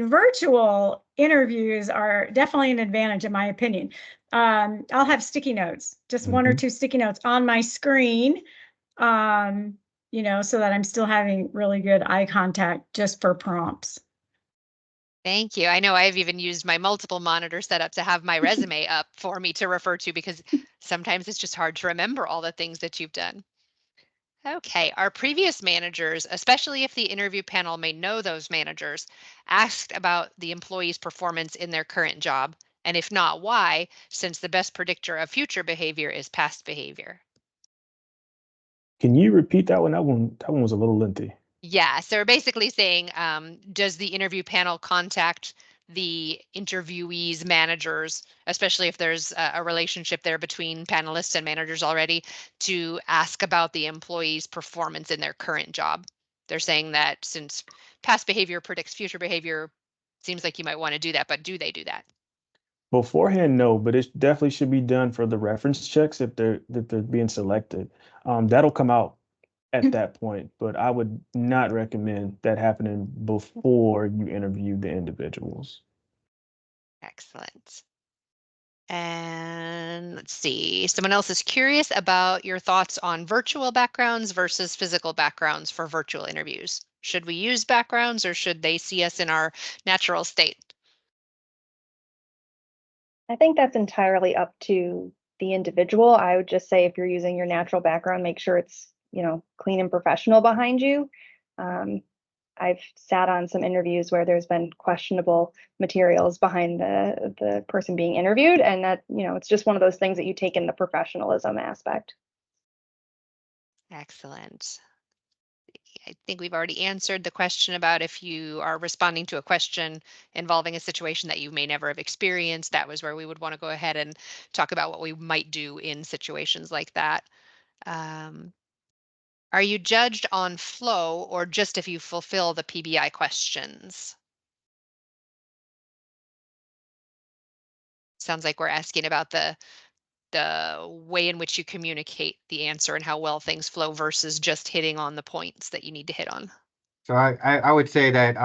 virtual interviews are definitely an advantage in my opinion. I'll have sticky notes, just one or two sticky notes on my screen, so that I'm still having really good eye contact just for prompts. Thank you. I know I've even used my multiple monitor setup to have my resume up for me to refer to because sometimes it's just hard to remember all the things that you've done. Okay, our previous managers, especially if the interview panel may know those managers, asked about the employee's performance in their current job, and if not, why, since the best predictor of future behavior is past behavior. Can you repeat that one? That one was a little lengthy. Yeah, so we're basically saying, does the interview panel contact the interviewees' managers, especially if there's a relationship there between panelists and managers already, to ask about the employee's performance in their current job? They're saying that since past behavior predicts future behavior, seems like you might want to do that, but do they do that? Beforehand, no, but it definitely should be done for the reference checks if they're being selected. That'll come out at that point, but I would not recommend that happening before you interview the individuals. Excellent. And let's see, someone else is curious about your thoughts on virtual backgrounds versus physical backgrounds for virtual interviews. Should we use backgrounds or should they see us in our natural state? I think that's entirely up to the individual. I would just say if you're using your natural background, make sure it's, clean and professional behind you. I've sat on some interviews where there's been questionable materials behind the person being interviewed, and that, it's just one of those things that you take in the professionalism aspect. Excellent. I think we've already answered the question about if you are responding to a question involving a situation that you may never have experienced. That was where we would want to go ahead and talk about what we might do in situations like that. Are you judged on flow or just if you fulfill the PBI questions? Sounds like we're asking about the way in which you communicate the answer and how well things flow versus just hitting on the points that you need to hit on. So I would say that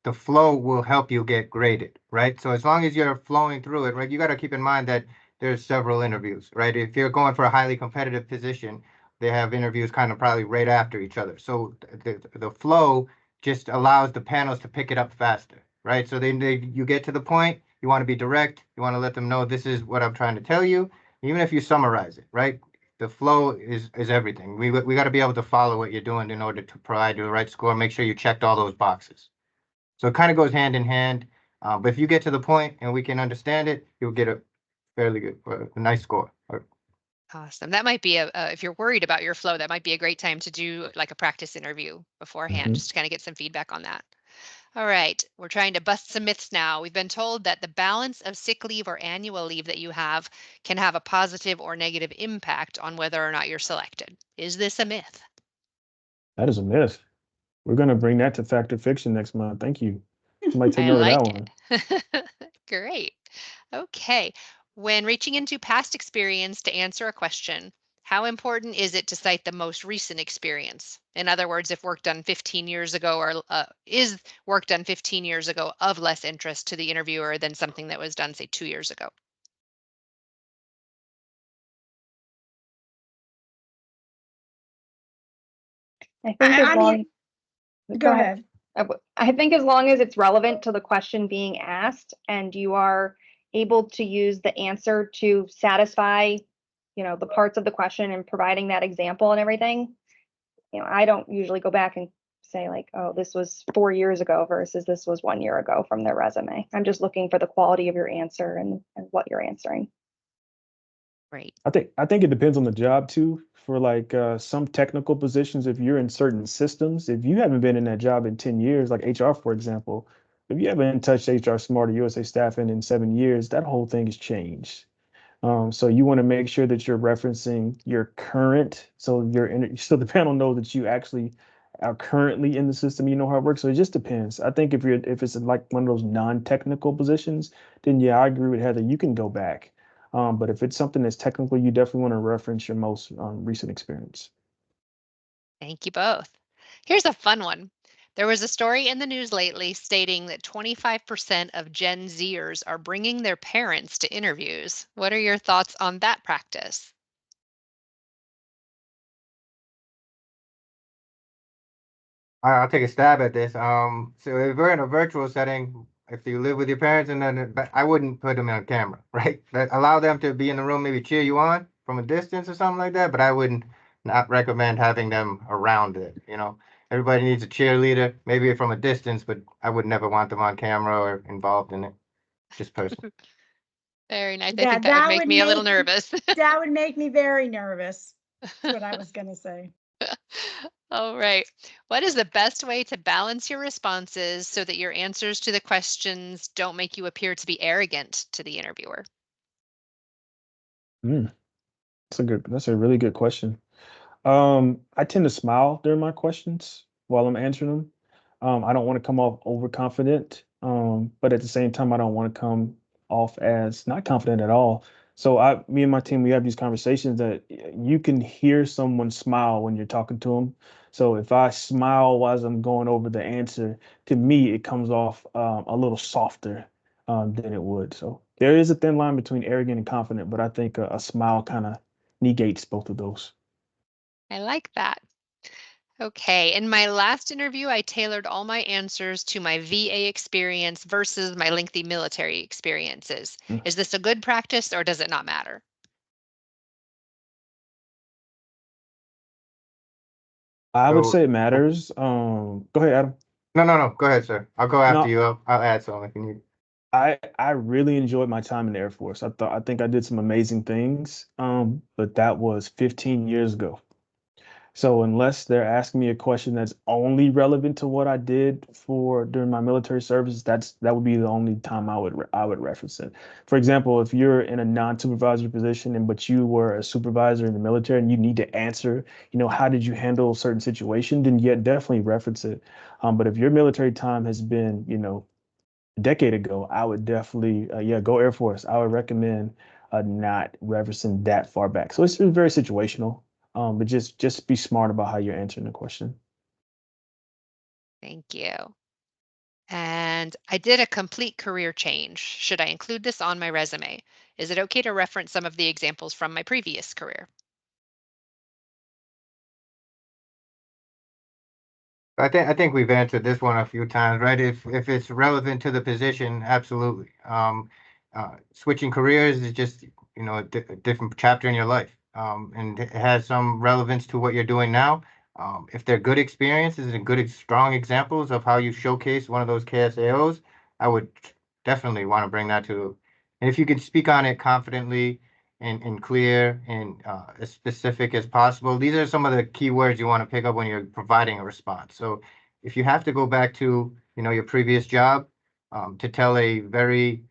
the flow will help you get graded, right? So as long as you're flowing through it, right, you got to keep in mind that there's several interviews, right? If you're going for a highly competitive position, they have interviews kind of probably right after each other. So the flow just allows the panels to pick it up faster, right? So then you get to the point, you want to be direct, you want to let them know this is what I'm trying to tell you, even if you summarize it, right? The flow is everything. We got to be able to follow what you're doing in order to provide you the right score. Make sure you checked all those boxes. So it kind of goes hand in hand. But if you get to the point and we can understand it, you'll get a fairly good, a nice score. Awesome. That might be if you're worried about your flow, that might be a great time to do like a practice interview beforehand, just to kind of get some feedback on that. All right, we're trying to bust some myths now. We've been told that the balance of sick leave or annual leave that you have can have a positive or negative impact on whether or not you're selected. Is this a myth? That is a myth. We're going to bring that to Fact or Fiction next month. Thank you. Somebody take I note of that like one. it. Great. Okay. When reaching into past experience to answer a question, how important is it to cite the most recent experience? In other words, if work done 15 years ago or is work done 15 years ago of less interest to the interviewer than something that was done, say, 2 years ago? I think as I long, mean, go ahead. I think as long as it's relevant to the question being asked and you are able to use the answer to satisfy, the parts of the question and providing that example and everything, I don't usually go back and say like, oh, this was 4 years ago versus this was 1 year ago from their resume. I'm just looking for the quality of your answer and what you're answering. Right. I think it depends on the job too. For like some technical positions, if you're in certain systems, if you haven't been in that job in 10 years, like HR, for example, if you haven't touched HR Smart or USA Staffing in 7 years, that whole thing has changed. So you want to make sure that you're referencing your current, so so the panel knows that you actually are currently in the system, you know how it works. So it just depends. I think if it's like one of those non-technical positions, then yeah, I agree with Heather. You can go back. But if it's something that's technical, you definitely want to reference your most recent experience. Thank you both. Here's a fun one. There was a story in the news lately stating that 25% of Gen Zers are bringing their parents to interviews. What are your thoughts on that practice? I'll take a stab at this. So if we're in a virtual setting, if you live with your parents, and then I wouldn't put them on camera, right? Allow them to be in the room, maybe cheer you on from a distance or something like that. But I wouldn't not recommend having them around it. Everybody needs a cheerleader, maybe from a distance, but I would never want them on camera or involved in it. Just personally. Very nice. I Yeah, think that would make me a little nervous. That would make me very nervous. That's what I was going to say. All right. What is the best way to balance your responses so that your answers to the questions don't make you appear to be arrogant to the interviewer? That's a really good question. I tend to smile during my questions while I'm answering them. I don't want to come off overconfident, but at the same time, I don't want to come off as not confident at all. So me and my team, we have these conversations that you can hear someone smile when you're talking to them. So if I smile while I'm going over the answer, to me, it comes off a little softer than it would. So there is a thin line between arrogant and confident, but I think a smile kind of negates both of those. I like that. Okay, in my last interview, I tailored all my answers to my VA experience versus my lengthy military experiences. Mm. Is this a good practice or does it not matter? I would So say it matters. Go ahead, Adam. No. Go ahead, sir. I'll go after No, you. I'll add something if you need. I really enjoyed my time in the Air Force. I think I did some amazing things. But that was 15 years ago. So unless they're asking me a question that's only relevant to what I did for during my military service, that would be the only time I would reference it. For example, if you're in a non-supervisory position and but you were a supervisor in the military and you need to answer, how did you handle a certain situation, then yeah, definitely reference it. But if your military time has been, a decade ago, I would definitely, yeah, go Air Force. I would recommend not referencing that far back. So it's very situational, but just be smart about how you're answering the question. Thank you. And I did a complete career change. Should I include this on my resume? Is it okay to reference some of the examples from my previous career? I think we've answered this one a few times, right? If it's relevant to the position, absolutely. Switching careers is just a different chapter in your life, and it has some relevance to what you're doing now. If they're good experiences and good, strong examples of how you showcase one of those KSAOs, I would definitely want to bring that to. And if you can speak on it confidently and clear and as specific as possible. These are some of the key words you want to pick up when you're providing a response. So if you have to go back to your previous job to tell a very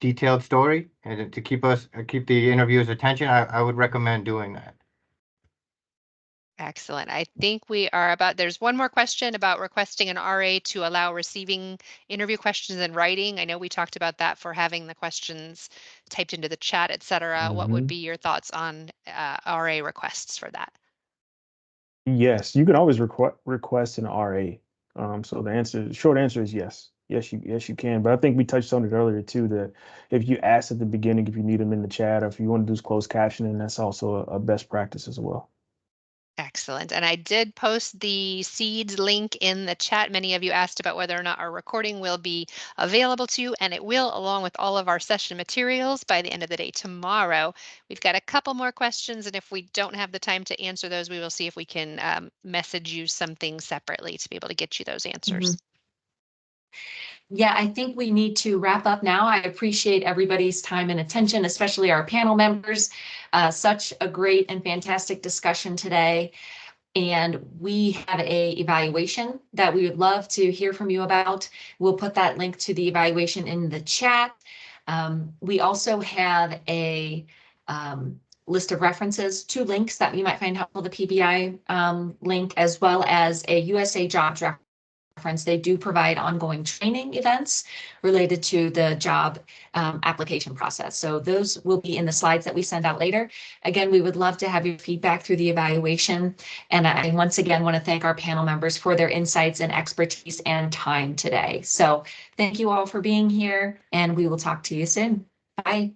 detailed story and to keep the interviewer's attention, I would recommend doing that. Excellent. I think there's one more question about requesting an RA to allow receiving interview questions in writing. I know we talked about that for having the questions typed into the chat, et cetera. What would Mhm. be your thoughts on RA requests for that? Yes, you can always request an RA. So the short answer is yes. Yes, you can. But I think we touched on it earlier too, that if you ask at the beginning if you need them in the chat or if you want to do closed captioning, that's also a best practice as well. Excellent. And I did post the seeds link in the chat. Many of you asked about whether or not our recording will be available to you, and it will, along with all of our session materials by the end of the day tomorrow. We've got a couple more questions, and if we don't have the time to answer those, we will see if we can message you something separately to be able to get you those answers. Yeah, I think we need to wrap up now. I appreciate everybody's time and attention, especially our panel members. Such a great and fantastic discussion today. And we have a evaluation that we would love to hear from you about. We'll put that link to the evaluation in the chat. We also have a list of references, 2 links that you might find helpful, the PBI link, as well as a USA Jobs reference. They do provide ongoing training events related to the job application process. So those will be in the slides that we send out later. Again, we would love to have your feedback through the evaluation. And I once again want to thank our panel members for their insights and expertise and time today. So thank you all for being here, and we will talk to you soon. Bye.